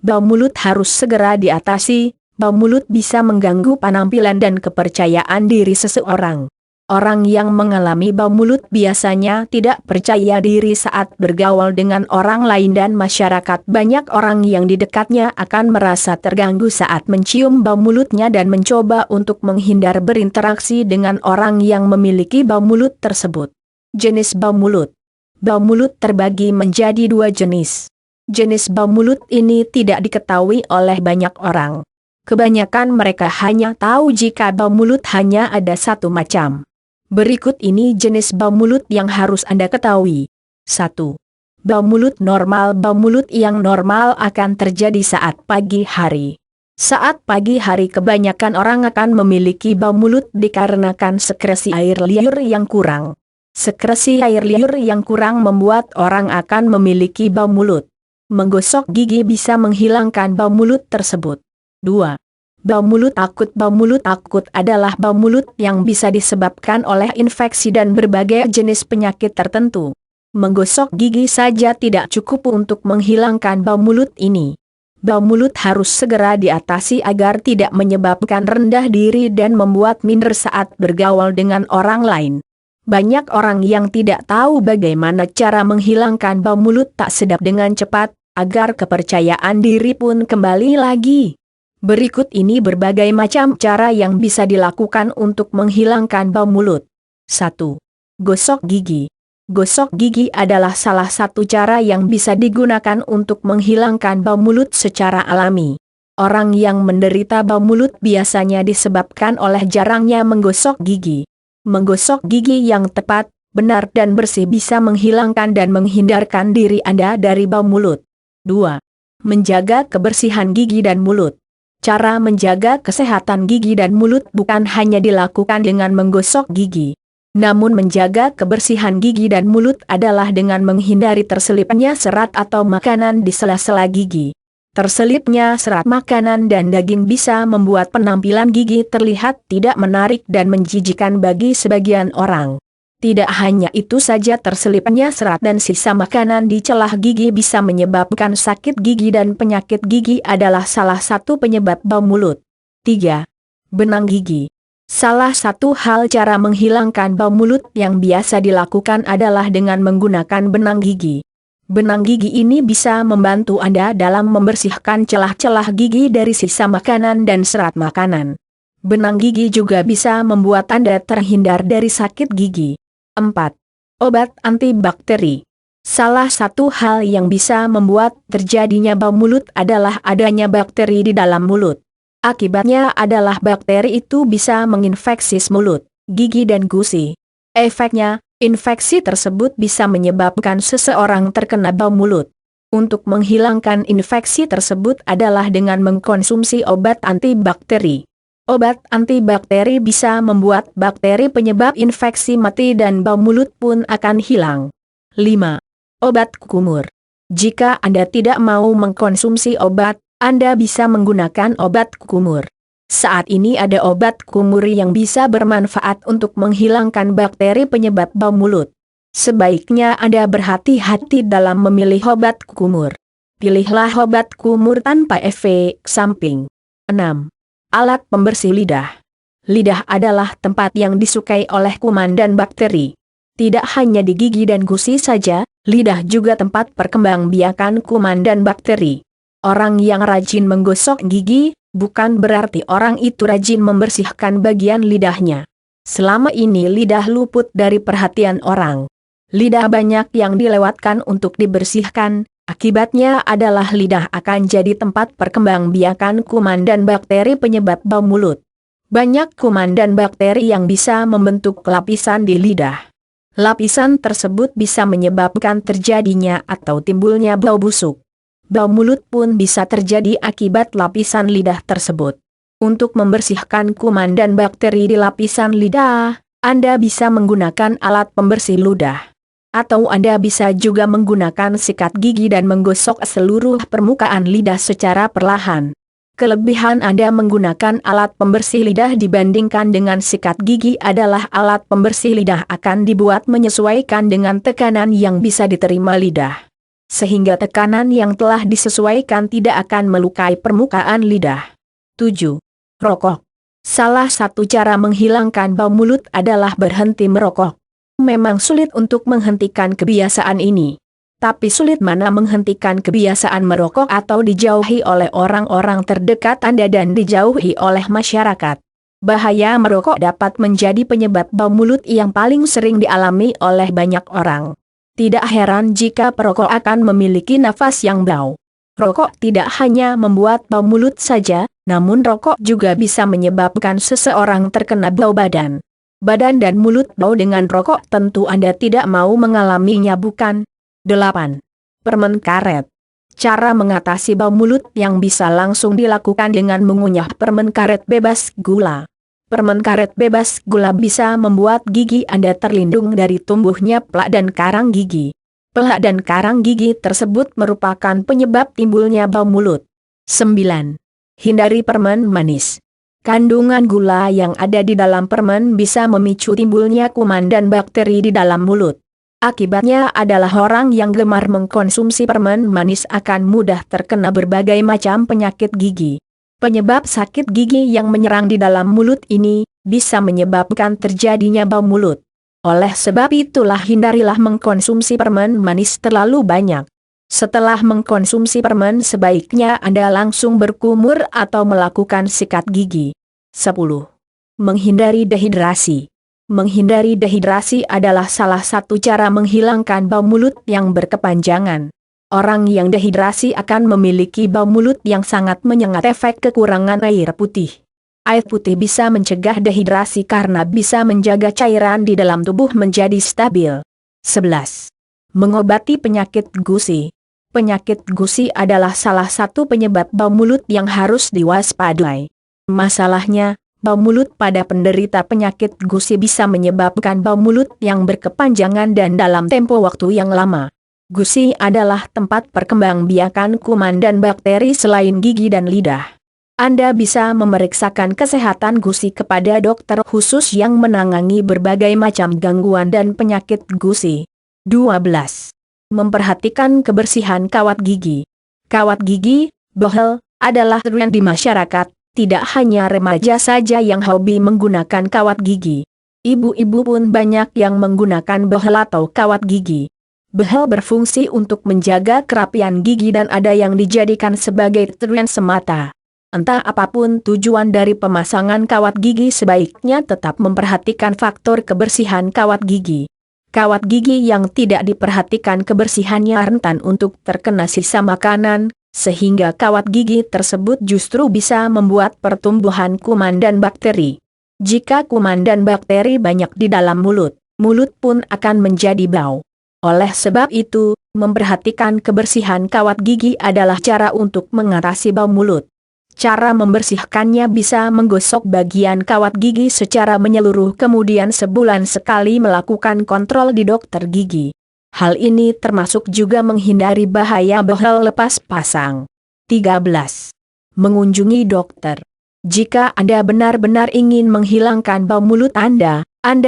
Bau mulut harus segera diatasi. Bau mulut bisa mengganggu penampilan dan kepercayaan diri seseorang. Orang yang mengalami bau mulut biasanya tidak percaya diri saat bergaul dengan orang lain dan masyarakat. Banyak orang yang di dekatnya akan merasa terganggu saat mencium bau mulutnya dan mencoba untuk menghindar berinteraksi dengan orang yang memiliki bau mulut tersebut. Jenis bau mulut. Bau mulut terbagi menjadi dua jenis. Jenis bau mulut ini tidak diketahui oleh banyak orang. Kebanyakan mereka hanya tahu jika bau mulut hanya ada satu macam. Berikut ini jenis bau mulut yang harus Anda ketahui. 1. Bau mulut normal. Bau mulut yang normal akan terjadi saat pagi hari. Saat pagi hari kebanyakan orang akan memiliki bau mulut dikarenakan sekresi air liur yang kurang. Sekresi air liur yang kurang membuat orang akan memiliki bau mulut. Menggosok gigi bisa menghilangkan bau mulut tersebut. 2. Bau mulut akut. Bau mulut akut adalah bau mulut yang bisa disebabkan oleh infeksi dan berbagai jenis penyakit tertentu. Menggosok gigi saja tidak cukup untuk menghilangkan bau mulut ini. Bau mulut harus segera diatasi agar tidak menyebabkan rendah diri dan membuat minder saat bergaul dengan orang lain. Banyak orang yang tidak tahu bagaimana cara menghilangkan bau mulut tak sedap dengan cepat, agar kepercayaan diri pun kembali lagi. Berikut ini berbagai macam cara yang bisa dilakukan untuk menghilangkan bau mulut. 1. Gosok gigi. Gosok gigi adalah salah satu cara yang bisa digunakan untuk menghilangkan bau mulut secara alami. Orang yang menderita bau mulut biasanya disebabkan oleh jarangnya menggosok gigi. Menggosok gigi yang tepat, benar dan bersih bisa menghilangkan dan menghindarkan diri Anda dari bau mulut. 2. Menjaga kebersihan gigi dan mulut. Cara menjaga kesehatan gigi dan mulut bukan hanya dilakukan dengan menggosok gigi. Namun menjaga kebersihan gigi dan mulut adalah dengan menghindari terselipnya serat atau makanan di sela-sela gigi. Terselipnya serat makanan dan daging bisa membuat penampilan gigi terlihat tidak menarik dan menjijikan bagi sebagian orang. Tidak hanya itu saja, terselipnya serat dan sisa makanan di celah gigi bisa menyebabkan sakit gigi dan penyakit gigi adalah salah satu penyebab bau mulut. 3. Benang gigi. Salah satu hal cara menghilangkan bau mulut yang biasa dilakukan adalah dengan menggunakan benang gigi. Benang gigi ini bisa membantu Anda dalam membersihkan celah-celah gigi dari sisa makanan dan serat makanan. Benang gigi juga bisa membuat Anda terhindar dari sakit gigi. 4. Obat antibakteri. Salah satu hal yang bisa membuat terjadinya bau mulut adalah adanya bakteri di dalam mulut. Akibatnya adalah bakteri itu bisa menginfeksi mulut, gigi dan gusi. Efeknya, infeksi tersebut bisa menyebabkan seseorang terkena bau mulut. Untuk menghilangkan infeksi tersebut adalah dengan mengkonsumsi obat antibakteri. Obat antibakteri bisa membuat bakteri penyebab infeksi mati dan bau mulut pun akan hilang. 5. Obat kumur. Jika Anda tidak mau mengkonsumsi obat, Anda bisa menggunakan obat kumur. Saat ini ada obat kumur yang bisa bermanfaat untuk menghilangkan bakteri penyebab bau mulut. Sebaiknya Anda berhati-hati dalam memilih obat kumur. Pilihlah obat kumur tanpa efek samping. 6. Alat pembersih lidah. Lidah adalah tempat yang disukai oleh kuman dan bakteri. Tidak hanya di gigi dan gusi saja, lidah juga tempat perkembangbiakan kuman dan bakteri. Orang yang rajin menggosok gigi, bukan berarti orang itu rajin membersihkan bagian lidahnya. Selama ini lidah luput dari perhatian orang. Lidah banyak yang dilewatkan untuk dibersihkan. Akibatnya adalah lidah akan jadi tempat perkembangbiakan kuman dan bakteri penyebab bau mulut. Banyak kuman dan bakteri yang bisa membentuk lapisan di lidah. Lapisan tersebut bisa menyebabkan terjadinya atau timbulnya bau busuk. Bau mulut pun bisa terjadi akibat lapisan lidah tersebut. Untuk membersihkan kuman dan bakteri di lapisan lidah, Anda bisa menggunakan alat pembersih ludah. Atau Anda bisa juga menggunakan sikat gigi dan menggosok seluruh permukaan lidah secara perlahan. Kelebihan Anda menggunakan alat pembersih lidah dibandingkan dengan sikat gigi adalah alat pembersih lidah akan dibuat menyesuaikan dengan tekanan yang bisa diterima lidah. sehingga tekanan yang telah disesuaikan tidak akan melukai permukaan lidah. 7. Rokok. Salah satu cara menghilangkan bau mulut adalah berhenti merokok. Memang sulit untuk menghentikan kebiasaan ini. Tapi sulit mana menghentikan kebiasaan merokok atau dijauhi oleh orang-orang terdekat Anda dan dijauhi oleh masyarakat. Bahaya merokok dapat menjadi penyebab bau mulut yang paling sering dialami oleh banyak orang. Tidak heran jika perokok akan memiliki nafas yang bau. Rokok tidak hanya membuat bau mulut saja, namun rokok juga bisa menyebabkan seseorang terkena bau badan. Badan dan mulut bau dengan rokok tentu Anda tidak mau mengalaminya, bukan? 8. Permen karet. Cara mengatasi bau mulut yang bisa langsung dilakukan dengan mengunyah permen karet bebas gula. Permen karet bebas gula bisa membuat gigi Anda terlindung dari tumbuhnya plak dan karang gigi. Plak dan karang gigi tersebut merupakan penyebab timbulnya bau mulut. 9. Hindari permen manis. Kandungan gula yang ada di dalam permen bisa memicu timbulnya kuman dan bakteri di dalam mulut. Akibatnya adalah orang yang gemar mengkonsumsi permen manis akan mudah terkena berbagai macam penyakit gigi. Penyebab sakit gigi yang menyerang di dalam mulut ini bisa menyebabkan terjadinya bau mulut. Oleh sebab itulah hindarilah mengkonsumsi permen manis terlalu banyak. Setelah mengkonsumsi permen sebaiknya Anda langsung berkumur atau melakukan sikat gigi. 10. Menghindari dehidrasi. Menghindari dehidrasi adalah salah satu cara menghilangkan bau mulut yang berkepanjangan. Orang yang dehidrasi akan memiliki bau mulut yang sangat menyengat efek kekurangan air putih. Air putih bisa mencegah dehidrasi karena bisa menjaga cairan di dalam tubuh menjadi stabil. 11. Mengobati penyakit gusi. Penyakit gusi adalah salah satu penyebab bau mulut yang harus diwaspadai. Masalahnya, bau mulut pada penderita penyakit gusi bisa menyebabkan bau mulut yang berkepanjangan dan dalam tempo waktu yang lama. Gusi adalah tempat perkembangbiakan kuman dan bakteri selain gigi dan lidah. Anda bisa memeriksakan kesehatan gusi kepada dokter khusus yang menangani berbagai macam gangguan dan penyakit gusi. 12. Memperhatikan kebersihan kawat gigi. Kawat gigi, bohel, adalah tren di masyarakat. Tidak hanya remaja saja yang hobi menggunakan kawat gigi. Ibu-ibu pun banyak yang menggunakan bohel atau kawat gigi. Bohel berfungsi untuk menjaga kerapian gigi dan ada yang dijadikan sebagai tren semata. Entah apapun tujuan dari pemasangan kawat gigi, sebaiknya tetap memperhatikan faktor kebersihan kawat gigi. Kawat gigi yang tidak diperhatikan kebersihannya rentan untuk terkena sisa makanan, sehingga kawat gigi tersebut justru bisa membuat pertumbuhan kuman dan bakteri. Jika kuman dan bakteri banyak di dalam mulut, mulut pun akan menjadi bau. Oleh sebab itu, memperhatikan kebersihan kawat gigi adalah cara untuk mengatasi bau mulut. Cara membersihkannya bisa menggosok bagian kawat gigi secara menyeluruh, kemudian sebulan sekali melakukan kontrol di dokter gigi. Hal ini termasuk juga menghindari bahaya bohel lepas pasang. 13. Mengunjungi dokter. Jika Anda benar-benar ingin menghilangkan bau mulut Anda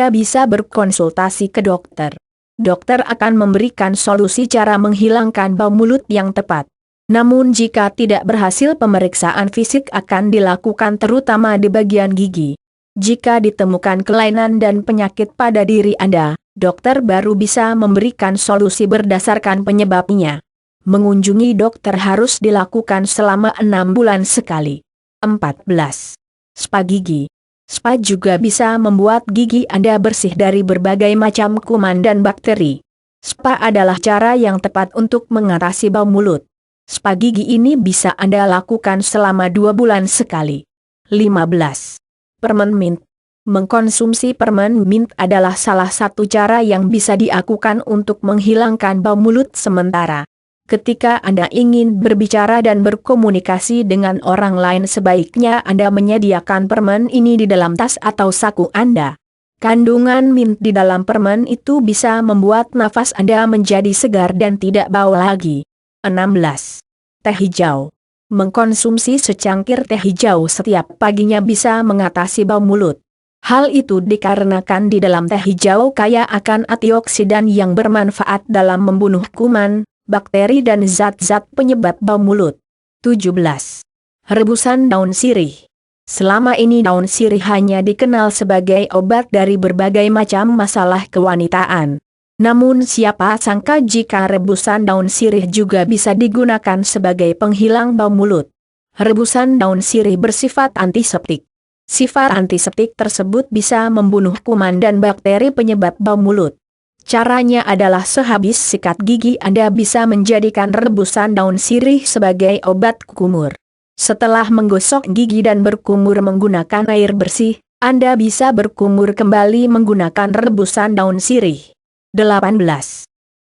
bisa berkonsultasi ke dokter. Dokter akan memberikan solusi cara menghilangkan bau mulut yang tepat. Namun jika tidak berhasil, pemeriksaan fisik akan dilakukan terutama di bagian gigi. Jika ditemukan kelainan dan penyakit pada diri Anda, dokter baru bisa memberikan solusi berdasarkan penyebabnya. Mengunjungi dokter harus dilakukan selama 6 bulan sekali. 14. Spa gigi. Spa juga bisa membuat gigi Anda bersih dari berbagai macam kuman dan bakteri. Spa adalah cara yang tepat untuk mengatasi bau mulut. Spa gigi ini bisa Anda lakukan selama 2 bulan sekali. 15. Permen mint. Mengkonsumsi permen mint adalah salah satu cara yang bisa dilakukan untuk menghilangkan bau mulut sementara. Ketika Anda ingin berbicara dan berkomunikasi dengan orang lain, sebaiknya Anda menyediakan permen ini di dalam tas atau saku Anda. Kandungan mint di dalam permen itu bisa membuat nafas Anda menjadi segar dan tidak bau lagi. 16. Teh hijau. Mengkonsumsi secangkir teh hijau setiap paginya bisa mengatasi bau mulut. Hal itu dikarenakan di dalam teh hijau kaya akan antioksidan yang bermanfaat dalam membunuh kuman, bakteri dan zat-zat penyebab bau mulut. 17. Rebusan daun sirih. Selama ini daun sirih hanya dikenal sebagai obat dari berbagai macam masalah kewanitaan. Namun siapa sangka jika rebusan daun sirih juga bisa digunakan sebagai penghilang bau mulut. Rebusan daun sirih bersifat antiseptik. Sifat antiseptik tersebut bisa membunuh kuman dan bakteri penyebab bau mulut. Caranya adalah sehabis sikat gigi Anda bisa menjadikan rebusan daun sirih sebagai obat kumur. Setelah menggosok gigi dan berkumur menggunakan air bersih, Anda bisa berkumur kembali menggunakan rebusan daun sirih. 18.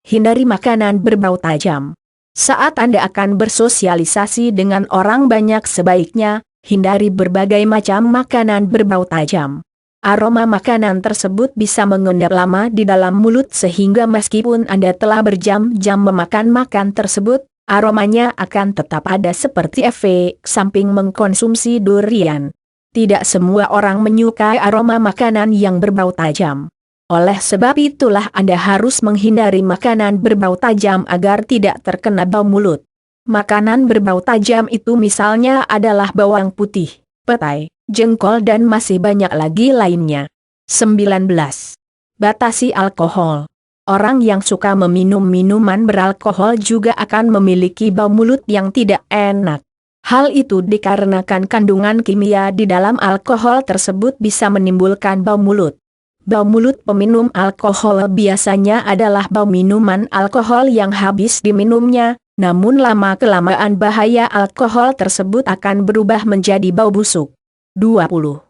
Hindari makanan berbau tajam. Saat Anda akan bersosialisasi dengan orang banyak sebaiknya, hindari berbagai macam makanan berbau tajam. Aroma makanan tersebut bisa mengendap lama di dalam mulut sehingga meskipun Anda telah berjam-jam memakan makan tersebut, aromanya akan tetap ada seperti efek samping mengkonsumsi durian. Tidak semua orang menyukai aroma makanan yang berbau tajam. Oleh sebab itulah Anda harus menghindari makanan berbau tajam agar tidak terkena bau mulut. Makanan berbau tajam itu misalnya adalah bawang putih, petai, jengkol dan masih banyak lagi lainnya. 19. Batasi alkohol. Orang yang suka meminum minuman beralkohol juga akan memiliki bau mulut yang tidak enak. Hal itu dikarenakan kandungan kimia di dalam alkohol tersebut bisa menimbulkan bau mulut. Bau mulut peminum alkohol biasanya adalah bau minuman alkohol yang habis diminumnya, namun lama-kelamaan bahaya alkohol tersebut akan berubah menjadi bau busuk. 20.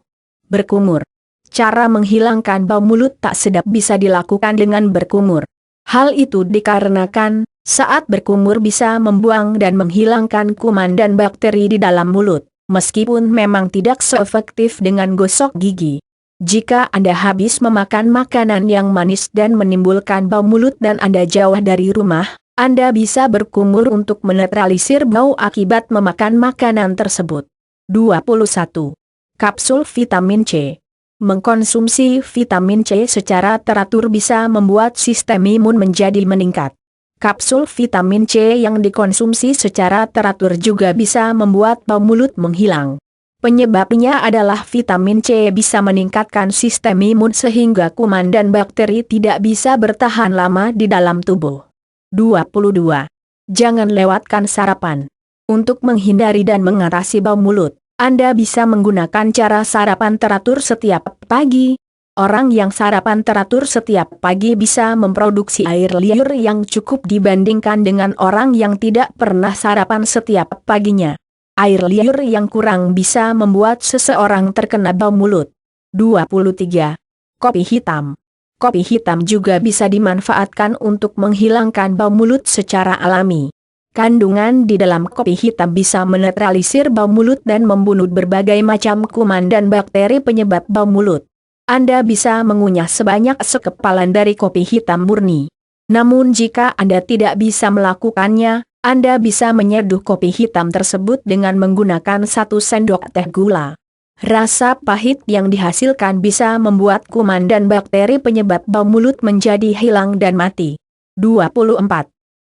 Berkumur. Cara menghilangkan bau mulut tak sedap bisa dilakukan dengan berkumur. Hal itu dikarenakan, saat berkumur bisa membuang dan menghilangkan kuman dan bakteri di dalam mulut, meskipun memang tidak seefektif dengan gosok gigi. Jika Anda habis memakan makanan yang manis dan menimbulkan bau mulut dan Anda jauh dari rumah, Anda bisa berkumur untuk menetralisir bau akibat memakan makanan tersebut. 21. Kapsul vitamin C. Mengkonsumsi vitamin C secara teratur bisa membuat sistem imun menjadi meningkat. Kapsul vitamin C yang dikonsumsi secara teratur juga bisa membuat bau mulut menghilang. Penyebabnya adalah vitamin C bisa meningkatkan sistem imun sehingga kuman dan bakteri tidak bisa bertahan lama di dalam tubuh. 22. Jangan lewatkan sarapan. Untuk menghindari dan mengatasi bau mulut, Anda bisa menggunakan cara sarapan teratur setiap pagi. Orang yang sarapan teratur setiap pagi bisa memproduksi air liur yang cukup dibandingkan dengan orang yang tidak pernah sarapan setiap paginya. Air liur yang kurang bisa membuat seseorang terkena bau mulut. 23. Kopi hitam. Kopi hitam juga bisa dimanfaatkan untuk menghilangkan bau mulut secara alami. Kandungan di dalam kopi hitam bisa menetralisir bau mulut dan membunuh berbagai macam kuman dan bakteri penyebab bau mulut. Anda bisa mengunyah sebanyak sekepalan dari kopi hitam murni. Namun jika Anda tidak bisa melakukannya, Anda bisa menyeduh kopi hitam tersebut dengan menggunakan 1 sendok teh gula. Rasa pahit yang dihasilkan bisa membuat kuman dan bakteri penyebab bau mulut menjadi hilang dan mati. 24.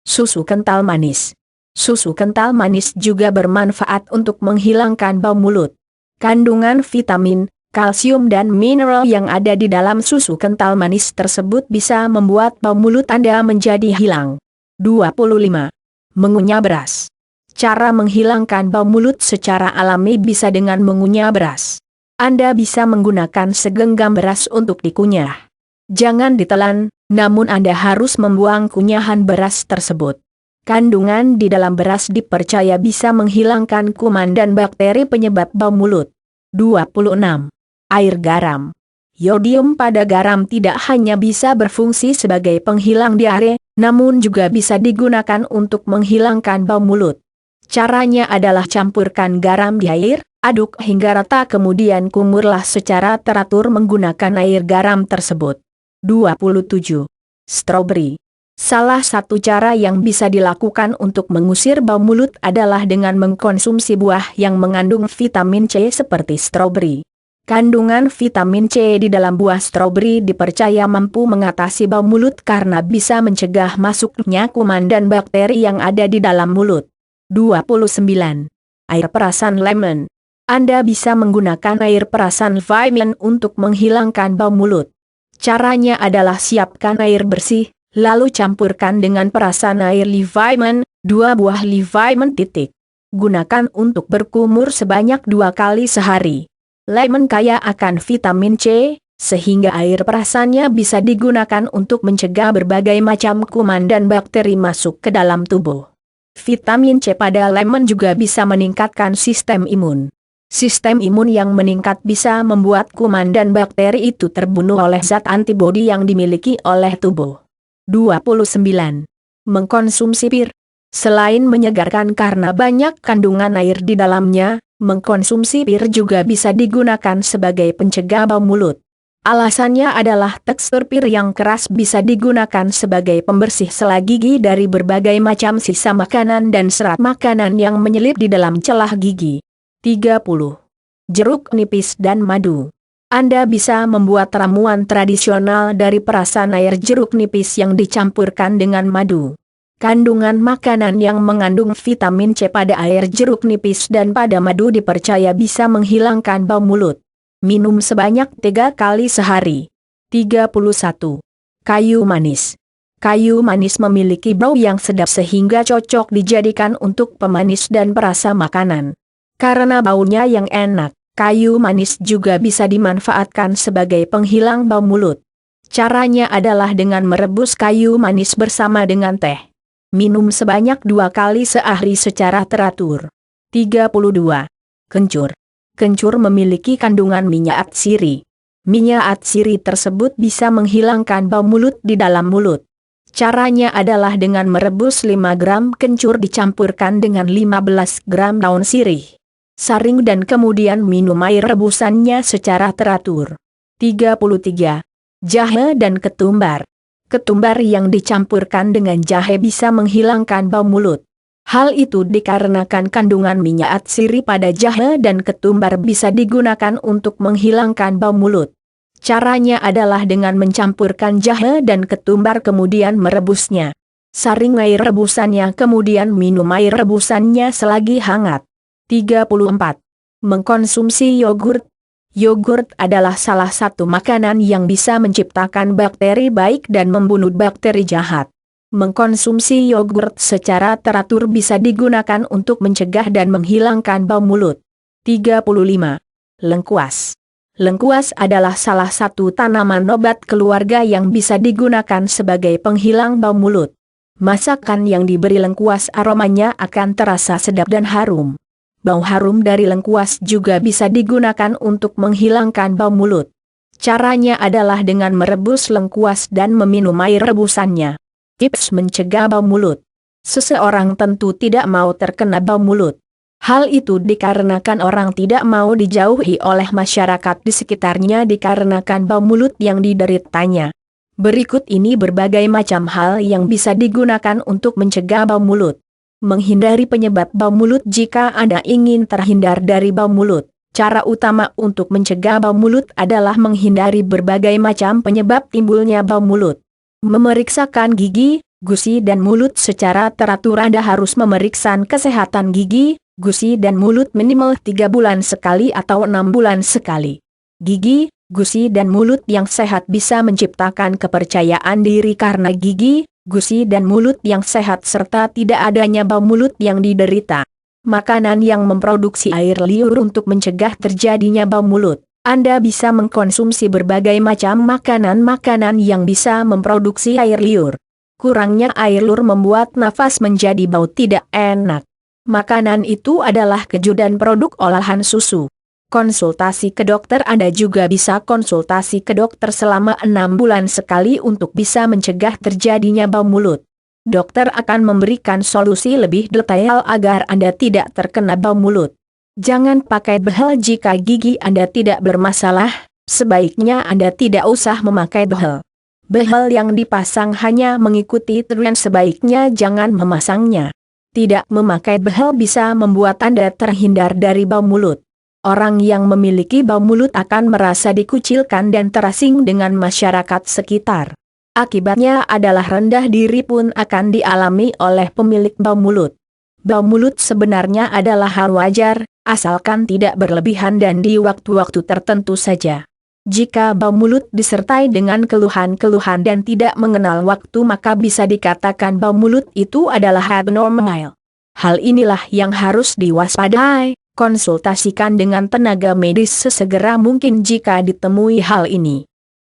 Susu kental manis. Susu kental manis juga bermanfaat untuk menghilangkan bau mulut. Kandungan vitamin, kalsium dan mineral yang ada di dalam susu kental manis tersebut bisa membuat bau mulut Anda menjadi hilang. 25. Mengunyah beras. Cara menghilangkan bau mulut secara alami bisa dengan mengunyah beras. Anda bisa menggunakan segenggam beras untuk dikunyah. Jangan ditelan, namun Anda harus membuang kunyahan beras tersebut. Kandungan di dalam beras dipercaya bisa menghilangkan kuman dan bakteri penyebab bau mulut. 26. Air garam. Yodium pada garam tidak hanya bisa berfungsi sebagai penghilang diare, namun juga bisa digunakan untuk menghilangkan bau mulut. Caranya adalah campurkan garam di air, aduk hingga rata kemudian kumurlah secara teratur menggunakan air garam tersebut. 27. Strawberry. Salah satu cara yang bisa dilakukan untuk mengusir bau mulut adalah dengan mengkonsumsi buah yang mengandung vitamin C seperti stroberi. Kandungan vitamin C di dalam buah stroberi dipercaya mampu mengatasi bau mulut karena bisa mencegah masuknya kuman dan bakteri yang ada di dalam mulut. 29. Air perasan lemon. Anda bisa menggunakan air perasan lemon untuk menghilangkan bau mulut. Caranya adalah siapkan air bersih, lalu campurkan dengan perasan air lemon, 2 buah lemon. Gunakan untuk berkumur sebanyak 2 kali sehari. Lemon kaya akan vitamin C, sehingga air perasannya bisa digunakan untuk mencegah berbagai macam kuman dan bakteri masuk ke dalam tubuh. Vitamin C pada lemon juga bisa meningkatkan sistem imun. Sistem imun yang meningkat bisa membuat kuman dan bakteri itu terbunuh oleh zat antibodi yang dimiliki oleh tubuh. 29. Mengkonsumsi pir. Selain menyegarkan karena banyak kandungan air di dalamnya, mengkonsumsi pir juga bisa digunakan sebagai pencegah bau mulut. Alasannya adalah tekstur pir yang keras bisa digunakan sebagai pembersih sela gigi dari berbagai macam sisa makanan dan serat makanan yang menyelip di dalam celah gigi. 30. Jeruk nipis dan madu. Anda bisa membuat ramuan tradisional dari perasan air jeruk nipis yang dicampurkan dengan madu. Kandungan makanan yang mengandung vitamin C pada air jeruk nipis dan pada madu dipercaya bisa menghilangkan bau mulut. Minum sebanyak 3 kali sehari. 31. Kayu manis. Kayu manis memiliki bau yang sedap sehingga cocok dijadikan untuk pemanis dan perasa makanan. Karena baunya yang enak, kayu manis juga bisa dimanfaatkan sebagai penghilang bau mulut. Caranya adalah dengan merebus kayu manis bersama dengan teh. Minum sebanyak 2 kali sehari secara teratur. 32. Kencur. Kencur memiliki kandungan minyak atsiri. Minyak atsiri tersebut bisa menghilangkan bau mulut di dalam mulut. Caranya adalah dengan merebus 5 gram kencur dicampurkan dengan 15 gram daun sirih. Saring dan kemudian minum air rebusannya secara teratur. 33. Jahe dan ketumbar. Ketumbar yang dicampurkan dengan jahe bisa menghilangkan bau mulut. Hal itu dikarenakan kandungan minyak atsiri pada jahe dan ketumbar bisa digunakan untuk menghilangkan bau mulut. Caranya adalah dengan mencampurkan jahe dan ketumbar kemudian merebusnya. Saring air rebusannya kemudian minum air rebusannya selagi hangat. 34. Mengkonsumsi yogurt. Yogurt adalah salah satu makanan yang bisa menciptakan bakteri baik dan membunuh bakteri jahat. Mengkonsumsi yogurt secara teratur bisa digunakan untuk mencegah dan menghilangkan bau mulut. 35. Lengkuas. Lengkuas adalah salah satu tanaman obat keluarga yang bisa digunakan sebagai penghilang bau mulut. Masakan yang diberi lengkuas aromanya akan terasa sedap dan harum. Bau harum dari lengkuas juga bisa digunakan untuk menghilangkan bau mulut. Caranya adalah dengan merebus lengkuas dan meminum air rebusannya. Tips mencegah bau mulut. Seseorang tentu tidak mau terkena bau mulut. Hal itu dikarenakan orang tidak mau dijauhi oleh masyarakat di sekitarnya dikarenakan bau mulut yang dideritanya. Berikut ini berbagai macam hal yang bisa digunakan untuk mencegah bau mulut. Menghindari penyebab bau mulut. Jika Anda ingin terhindar dari bau mulut, cara utama untuk mencegah bau mulut adalah menghindari berbagai macam penyebab timbulnya bau mulut. Memeriksakan gigi, gusi dan mulut secara teratur. Anda harus memeriksa kesehatan gigi, gusi dan mulut minimal 3 bulan sekali atau 6 bulan sekali. Gigi, gusi dan mulut yang sehat bisa menciptakan kepercayaan diri karena gigi, gusi dan mulut yang sehat serta tidak adanya bau mulut yang diderita. Makanan yang memproduksi air liur untuk mencegah terjadinya bau mulut. Anda bisa mengkonsumsi berbagai macam makanan-makanan yang bisa memproduksi air liur. Kurangnya air liur membuat nafas menjadi bau tidak enak. Makanan itu adalah keju dan produk olahan susu. Konsultasi ke dokter. Anda juga bisa konsultasi ke dokter selama 6 bulan sekali untuk bisa mencegah terjadinya bau mulut. Dokter akan memberikan solusi lebih detail agar Anda tidak terkena bau mulut. Jangan pakai behel jika gigi Anda tidak bermasalah, sebaiknya Anda tidak usah memakai behel. Behel yang dipasang hanya mengikuti tren, sebaiknya jangan memasangnya. Tidak memakai behel bisa membuat Anda terhindar dari bau mulut. Orang yang memiliki bau mulut akan merasa dikucilkan dan terasing dengan masyarakat sekitar. Akibatnya adalah rendah diri pun akan dialami oleh pemilik bau mulut. Bau mulut sebenarnya adalah hal wajar, asalkan tidak berlebihan dan di waktu-waktu tertentu saja. Jika bau mulut disertai dengan keluhan-keluhan dan tidak mengenal waktu, maka bisa dikatakan bau mulut itu adalah abnormal. Hal inilah yang harus diwaspadai. Konsultasikan dengan tenaga medis sesegera mungkin jika ditemui hal ini.